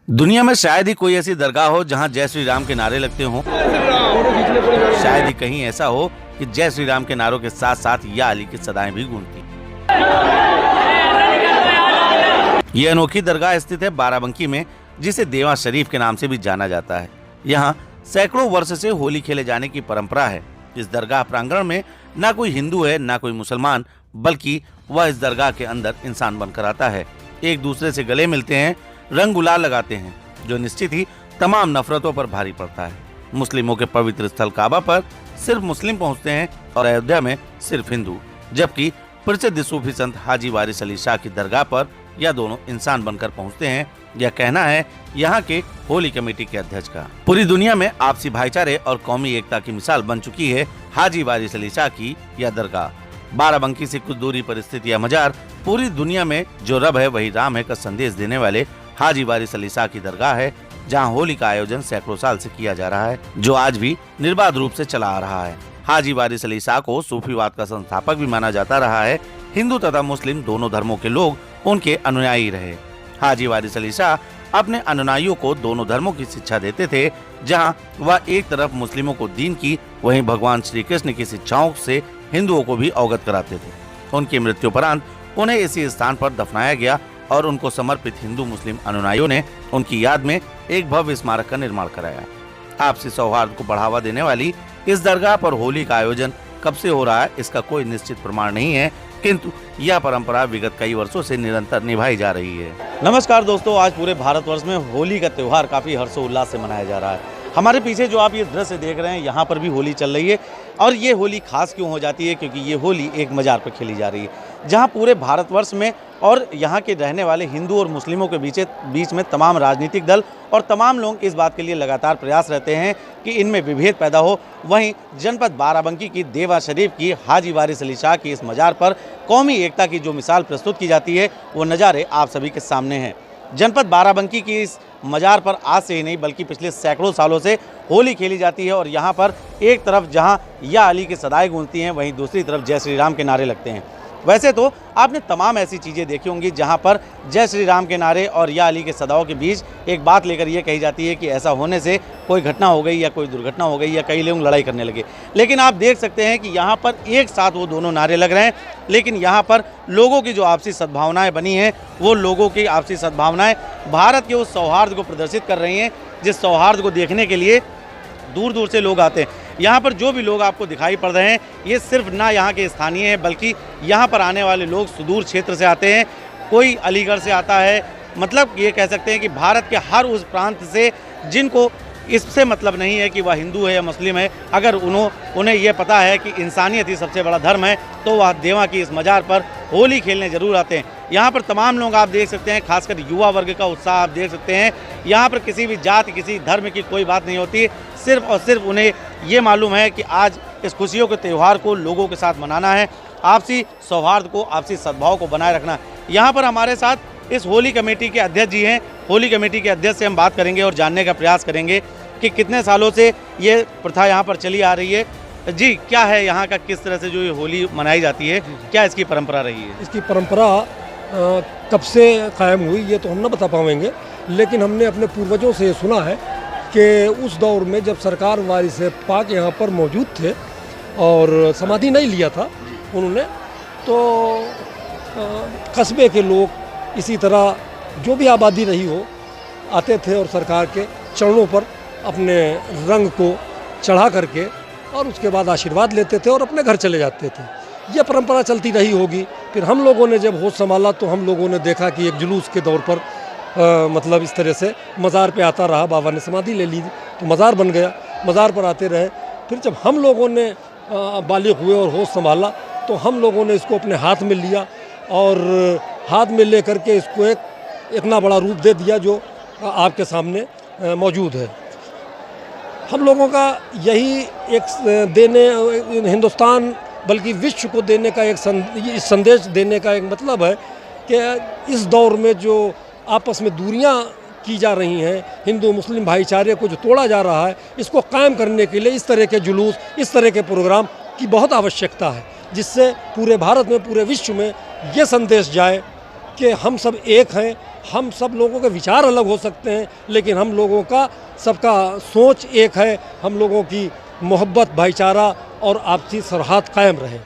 दुनिया में शायद ही कोई ऐसी दरगाह हो जहां जय श्री राम के नारे लगते हों। शायद ही कहीं ऐसा हो कि जय श्री राम के नारों के साथ साथ या अली की सदाएं भी गूंजती। ये अनोखी दरगाह स्थित है बाराबंकी में, जिसे देवा शरीफ के नाम से भी जाना जाता है। यहाँ सैकड़ों वर्ष से होली खेले जाने की परंपरा है। इस दरगाह प्रांगण में ना कोई हिंदू है ना कोई मुसलमान, बल्कि वह इस दरगाह के अंदर इंसान बनकर आता है। एक दूसरे से गले मिलते हैं, रंग गुलाल लगाते हैं, जो निश्चित ही तमाम नफरतों पर भारी पड़ता है। मुस्लिमों के पवित्र स्थल काबा पर सिर्फ मुस्लिम पहुंचते हैं और अयोध्या में सिर्फ हिंदू, जबकि प्रसिद्ध सूफी संत हाजी वारिस अली शाह की दरगाह पर यह दोनों इंसान बनकर पहुंचते हैं। यह कहना है यहाँ के होली कमेटी के अध्यक्ष का। पूरी दुनिया में आपसी भाईचारे और कौमी एकता की मिसाल बन चुकी है हाजी वारिस अली शाह की यह दरगाह। बाराबंकी से कुछ दूरी पर स्थित यह मजार पूरी दुनिया में जो रब है वही राम है का संदेश देने वाले हाजी वारिस अली शाह की दरगाह है, जहां होली का आयोजन सैकड़ों साल से किया जा रहा है, जो आज भी निर्बाध रूप से चला आ रहा है। हाजी वारिस अली शाह को सूफीवाद का संस्थापक भी माना जाता रहा है। हिंदू तथा मुस्लिम दोनों धर्मों के लोग उनके अनुयायी रहे। हाजी वारिस अली शाह अपने अनुयायियों को दोनों धर्मों की शिक्षा देते थे। जहां वह एक तरफ मुस्लिमों को दीन की, वहीं भगवान श्री कृष्ण की शिक्षाओं से हिंदुओं को भी अवगत कराते थे। उनकी मृत्युपरांत उन्हें इसी स्थान पर दफनाया गया और उनको समर्पित हिंदू मुस्लिम अनुयायियों ने उनकी याद में एक भव्य स्मारक का निर्माण कराया। आपसी सौहार्द को बढ़ावा देने वाली इस दरगाह पर होली का आयोजन कब से हो रहा है, इसका कोई निश्चित प्रमाण नहीं है, किंतु यह परंपरा विगत कई वर्षों से निरंतर निभाई जा रही है। नमस्कार दोस्तों, आज पूरे भारतवर्ष में होली का त्योहार काफी हर्षोल्लास से मनाया जा रहा है। हमारे पीछे जो आप ये दृश्य देख रहे हैं, यहाँ पर भी होली चल रही है। और ये होली खास क्यों हो जाती है, क्योंकि ये होली एक मजार पर खेली जा रही है, जहाँ पूरे भारतवर्ष में और यहाँ के रहने वाले हिंदू और मुस्लिमों के बीच में तमाम राजनीतिक दल और तमाम लोग इस बात के लिए लगातार प्रयास रहते हैं कि इनमें विभेद पैदा हो। वहीं जनपद बाराबंकी की देवा शरीफ की हाजी वारिस अली शाह की इस मजार पर कौमी एकता की जो मिसाल प्रस्तुत की जाती है, वो नज़ारे आप सभी के सामने हैं। जनपद बाराबंकी की इस मजार पर आज से ही नहीं बल्कि पिछले सैकड़ों सालों से होली खेली जाती है। और यहाँ पर एक तरफ जहाँ या अली की सदाएं गूंजती हैं, वहीं दूसरी तरफ जय श्री राम के नारे लगते हैं। वैसे तो आपने तमाम ऐसी चीज़ें देखी होंगी जहाँ पर जय श्री राम के नारे और या अली के सदाओं के बीच एक बात लेकर ये कही जाती है कि ऐसा होने से कोई घटना हो गई या कोई दुर्घटना हो गई या कई लोग लड़ाई करने लगे। लेकिन आप देख सकते हैं कि यहाँ पर एक साथ वो दोनों नारे लग रहे हैं, लेकिन यहाँ पर लोगों की जो आपसी सद्भावनाएँ बनी हैं, वो लोगों की आपसी सद्भावनाएँ भारत के उस सौहार्द को प्रदर्शित कर रही हैं, जिस सौहार्द को देखने के लिए दूर दूर से लोग आते हैं। यहाँ पर जो भी लोग आपको दिखाई पड़ रहे हैं, ये सिर्फ ना यहाँ के स्थानीय हैं, बल्कि यहाँ पर आने वाले लोग सुदूर क्षेत्र से आते हैं। कोई अलीगढ़ से आता है, मतलब ये कह सकते हैं कि भारत के हर उस प्रांत से, जिनको इससे मतलब नहीं है कि वह हिंदू है या मुस्लिम है, अगर उन्हें यह पता है कि इंसानियत ही सबसे बड़ा धर्म है, तो वह देवा की इस मजार पर होली खेलने ज़रूर आते हैं। यहाँ पर तमाम लोग आप देख सकते हैं, खासकर युवा वर्ग का उत्साह आप देख सकते हैं। यहाँ पर किसी भी जाति, किसी धर्म की कोई बात नहीं होती, सिर्फ और सिर्फ उन्हें ये मालूम है कि आज इस खुशियों के त्यौहार को लोगों के साथ मनाना है, आपसी सौहार्द को, आपसी सद्भाव को बनाए रखना। यहाँ पर हमारे साथ इस होली कमेटी के अध्यक्ष जी हैं। होली कमेटी के अध्यक्ष से हम बात करेंगे और जानने का प्रयास करेंगे कि कितने सालों से ये प्रथा यहाँ पर चली आ रही है। जी, क्या है यहाँ का, किस तरह से जो ये होली मनाई जाती है, क्या इसकी परंपरा रही है? इसकी परंपरा कब से कायम हुई ये तो हम न बता पाएंगे, लेकिन हमने अपने पूर्वजों से सुना है कि उस दौर में जब सरकार वारिस पाक यहाँ पर मौजूद थे और समाधि नहीं लिया था उन्होंने, तो कस्बे के लोग इसी तरह जो भी आबादी रही हो आते थे और सरकार के चरणों पर अपने रंग को चढ़ा करके और उसके बाद आशीर्वाद लेते थे और अपने घर चले जाते थे। यह परंपरा चलती रही होगी। फिर हम लोगों ने जब होश संभाला तो हम लोगों ने देखा कि एक जुलूस के दौर पर मतलब इस तरह से मज़ार पे आता रहा, बाबा ने समाधि ले ली तो मज़ार बन गया, मज़ार पर आते रहे। फिर जब हम लोगों ने बालिग हुए और होश संभाला तो हम लोगों ने इसको अपने हाथ में लिया और हाथ में ले करके इसको एक इतना बड़ा रूप दे दिया जो आपके सामने मौजूद है। हम लोगों का यही एक देने, हिंदुस्तान बल्कि विश्व को देने का एक संदेश देने का एक मतलब है कि इस दौर में जो आपस में दूरियां की जा रही हैं, हिंदू मुस्लिम भाईचारे को जो तोड़ा जा रहा है, इसको कायम करने के लिए इस तरह के जुलूस, इस तरह के प्रोग्राम की बहुत आवश्यकता है, जिससे पूरे भारत में, पूरे विश्व में ये संदेश जाए कि हम सब एक हैं, हम सब लोगों के विचार अलग हो सकते हैं, लेकिन हम लोगों का सबका सोच एक है। हम लोगों की मोहब्बत, भाईचारा और आपसी सरहद कायम रहे।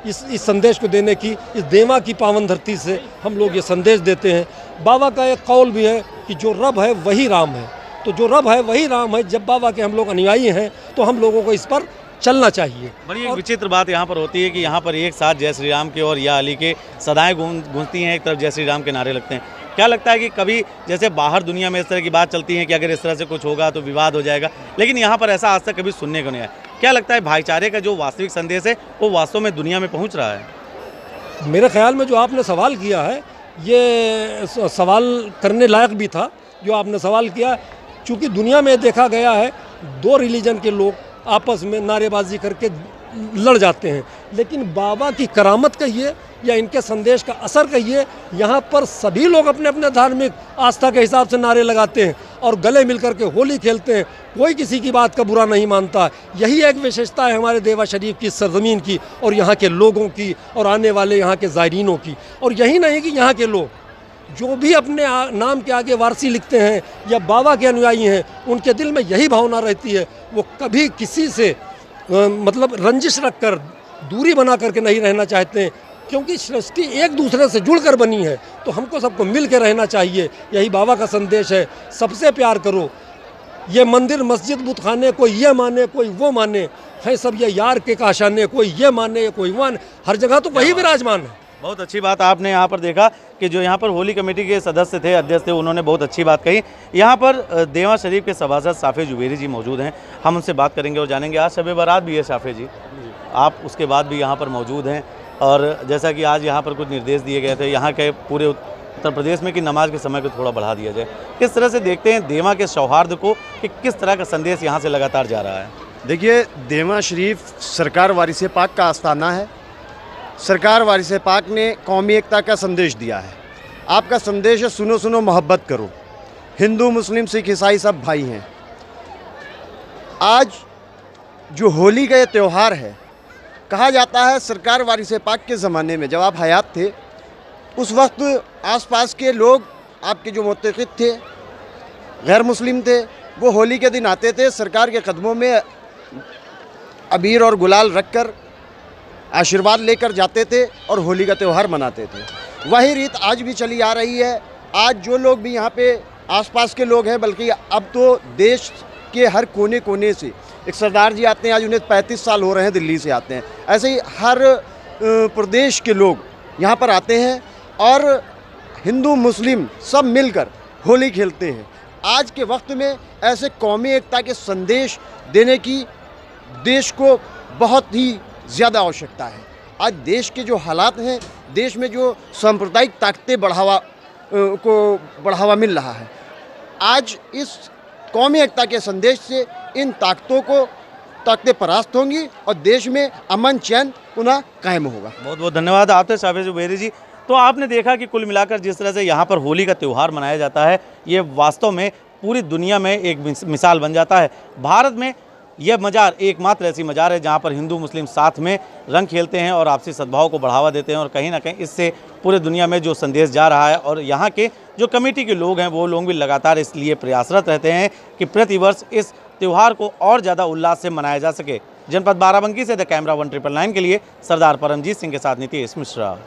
इस संदेश को देने की, इस देवा की पावन धरती से हम लोग ये संदेश देते हैं। बाबा का एक कौल भी है कि जो रब है वही राम है। तो जो रब है वही राम है। जब बाबा के हम लोग अनुयायी हैं तो हम लोगों को इस पर चलना चाहिए। बड़ी एक विचित्र बात यहाँ पर होती है कि यहाँ पर एक साथ जय श्री राम के और या अली के सदाएं गूंजती हैं, एक तरफ जय श्री राम के नारे लगते हैं। क्या लगता है कि कभी जैसे बाहर दुनिया में इस तरह की बात चलती है कि अगर इस तरह से कुछ होगा तो विवाद हो जाएगा, लेकिन यहाँ पर ऐसा आज तक कभी सुनने को नहीं आया। क्या लगता है भाईचारे का जो वास्तविक संदेश है वो वास्तव में दुनिया में पहुँच रहा है? मेरे ख्याल में जो आपने सवाल किया है ये सवाल करने लायक भी था जो आपने सवाल किया। चूँकि दुनिया में देखा गया है 2 रिलीजन के लोग आपस में नारेबाजी करके लड़ जाते हैं, लेकिन बाबा की करामत कहिए या इनके संदेश का असर कहिए, यहाँ पर सभी लोग अपने अपने धार्मिक आस्था के हिसाब से नारे लगाते हैं और गले मिलकर के होली खेलते हैं। कोई किसी की बात का बुरा नहीं मानता। यही एक विशेषता है हमारे देवा शरीफ की सरजमीन की और यहाँ के लोगों की और आने वाले यहाँ के ज़ायरीनों की। और यही नहीं कि यहाँ के लोग जो भी अपने नाम के आगे वारसी लिखते हैं या बाबा के अनुयायी हैं, उनके दिल में यही भावना रहती है, वो कभी किसी से मतलब रंजिश रखकर दूरी बना करके नहीं रहना चाहते हैं, क्योंकि सृष्टि एक दूसरे से जुड़कर बनी है। तो हमको सबको मिल के रहना चाहिए। यही बाबा का संदेश है, सबसे प्यार करो। ये मंदिर मस्जिद बुतखाने कोई ये माने कोई वो माने, है सब ये यार के काशाने, कोई ये माने कोई वो माने, हर जगह तो वही विराजमान है। बहुत अच्छी बात आपने यहाँ पर देखा कि जो यहाँ पर होली कमेटी के सदस्य थे, अध्यक्ष थे, उन्होंने बहुत अच्छी बात कही। यहाँ पर देवा शरीफ के सभासद साफे जुबेरी जी मौजूद हैं, हम उनसे बात करेंगे और जानेंगे। आज शब बारात भी है साफे जी, आप उसके बाद भी यहाँ पर मौजूद हैं और जैसा कि आज यहाँ पर कुछ निर्देश दिए गए थे यहाँ के पूरे उत्तर प्रदेश में कि नमाज के समय को थोड़ा बढ़ा दिया जाए, किस तरह से देखते हैं देवा के सौहार्द को कि किस तरह का संदेश यहाँ से लगातार जा रहा है? देखिए, देवा शरीफ सरकार वारिस पाक का आस्थाना है। सरकार वारिस पाक ने कौमी एकता का संदेश दिया है। आपका संदेश है सुनो सुनो मोहब्बत करो। हिंदू मुस्लिम सिख ईसाई सब भाई हैं। आज जो होली का ये त्यौहार है, कहा जाता है सरकार वारिस पाक के ज़माने में जब आप हयात थे उस वक्त आसपास के लोग आपके जो मुतक़िद थे, गैर मुस्लिम थे, वो होली के दिन आते थे, सरकार के कदमों में अबीर और गुलाल रखकर आशीर्वाद लेकर जाते थे और होली का त्यौहार मनाते थे। वही रीत आज भी चली आ रही है। आज जो लोग भी यहाँ पे आसपास के लोग हैं, बल्कि अब तो देश के हर कोने कोने से, एक सरदार जी आते हैं, आज उन्हें 35 साल हो रहे हैं, दिल्ली से आते हैं। ऐसे ही हर प्रदेश के लोग यहाँ पर आते हैं और हिंदू मुस्लिम सब मिलकर होली खेलते हैं। आज के वक्त में ऐसे कौमी एकता के संदेश देने की देश को बहुत ही ज़्यादा आवश्यकता है। आज देश के जो हालात हैं, देश में जो सांप्रदायिक ताकतें बढ़ावा मिल रहा है, आज इस कौमी एकता के संदेश से इन ताकतें परास्त होंगी और देश में अमन चैन पुनः कायम होगा। बहुत बहुत धन्यवाद आपसे साफे जुबेरी जी। तो आपने देखा कि कुल मिलाकर जिस तरह से यहाँ पर होली का त्यौहार मनाया जाता है, ये वास्तव में पूरी दुनिया में एक मिसाल बन जाता है। भारत में यह मज़ार एकमात्र ऐसी मज़ार है जहाँ पर हिंदू मुस्लिम साथ में रंग खेलते हैं और आपसी सद्भाव को बढ़ावा देते हैं और कहीं ना कहीं इससे पूरे दुनिया में जो संदेश जा रहा है और यहाँ के जो कमेटी के लोग हैं वो लोग भी लगातार इसलिए प्रयासरत रहते हैं कि प्रतिवर्ष इस त्यौहार को और ज़्यादा उल्लास से मनाया जा सके। जनपद बाराबंकी से द कैमरा 1999 के लिए सरदार परमजीत सिंह के साथ नीतीश मिश्रा।